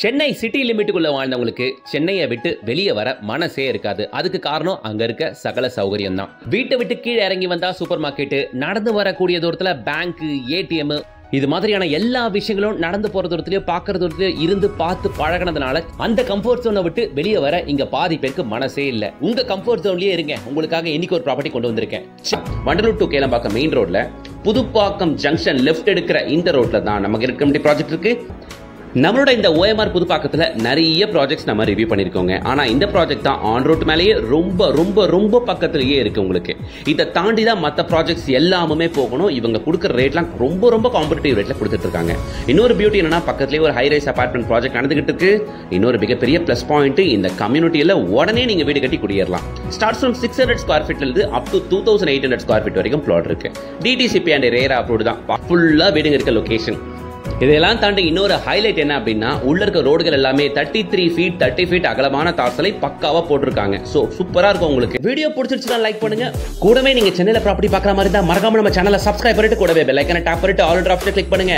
Chennai city லிமிட்டுக்குள்ள வாழ்ந்தவங்களுக்கு சென்னையை விட்டு வெளியே வர மனசே இருக்காது. அதுக்கு காரணம் அங்க இருக்க சகல சௌகரியம் தான். வீட்டை விட்டு கீழே இறங்கி வந்தா சூப்பர் மார்க்கெட், நடந்து வரக்கூடிய தூரத்துல பேங்க், ஏடிஎம், இது மாதிரியான எல்லா விஷயங்களும் நடந்து போற தூரத்திலேயே பாக்குற தூரத்திலேயே இருந்து பார்த்து பழகினதுனால அந்த கம்ஃபர்ட் ஜோனை விட்டு வெளியே வர இங்க பாதி பேருக்கு மனசே இல்ல. உங்க கம்ஃபர்ட் ஜோன்லயே இருங்க. உங்களுக்காக இன்னைக்கு ஒரு ப்ராப்பர்ட்டி கொண்டு வந்திருக்கேன். வண்டலூர் டு கேளம்பாக்கம் மெயின் ரோட்ல புதுப்பாக்கம் ஜங்ஷன் லெஃப்ட் எடுக்கிற இந்த ரோட்ல தான் நமக்கு இருக்க ப்ராஜெக்ட் இருக்கு. நம்மளோட இந்த OMR புதுப்பாக்கத்துல நிறைய ப்ராஜெக்ட்ஸ் நம்ம ரிவ்யூ பண்ணிருக்கோங்க. ஆனா இந்த ப்ராஜெக்ட் தான் ஆன் ரோட் மேலேயே ரொம்ப ரொம்ப ரொம்ப பக்கத்திலேயே இருக்கு. உங்களுக்கு இதை தாண்டி தான் மற்ற ப்ராஜெக்ட்ஸ் எல்லாமே போகணும். இவங்க கொடுக்குற ரேட்லாம் ரொம்ப ரொம்ப காம்படிட்டிவ் ரேட்ல கொடுத்துட்டு இருக்காங்க. இன்னொரு பியூட்டி என்னன்னா, பக்கத்துலேயே ஒரு ஹை ரைஸ் அபார்ட்மெண்ட் ப்ராஜெக்ட் நடந்துகிட்டு இருக்கு. இன்னொரு மிகப்பெரிய பிளஸ் பாயிண்ட், இந்த கம்யூனிட்டியில உடனே நீங்க வீடு கட்டி குடியேறலாம். ஸ்டார்ட் ஃப்ரம் 600 ஸ்கொயர் ஃபீட்ல இருந்து அப் டு 2800 ஸ்கொயர் ஃபீட் வரைக்கும் பிளாட் இருக்கு. டிடிசிபி அண்ட் ரேரா அப்ரூவ்ட் தான். ஃபுல்லா வீடுங்க இருக்க லொகேஷன். இதெல்லாம் தாண்டி இன்னொரு ஹைலைட் என்ன அப்படின்னா, உள்ள இருக்க ரோடுகள் எல்லாமே 33 ஃபீட் 30 ஃபீட் அகலமான தார்சலை பக்காவா போட்டிருக்காங்க. சோ சூப்பரா இருக்கும். உங்களுக்கு வீடியோ பிடிச்சிருச்சுன்னா லைக் பண்ணுங்க. கூடவே நீங்க சென்னையில ப்ராப்பர்ட்டி பார்க்குற மாதிரி தான் மறக்காம நம்ம சேனலை சப்ஸ்கிரைப் பண்ணிட்டு கூடவே பெல் ஐகானை டாப் பண்ணிட்டு ஆல் ஆப்ஷனை கிளிக் பண்ணுங்க.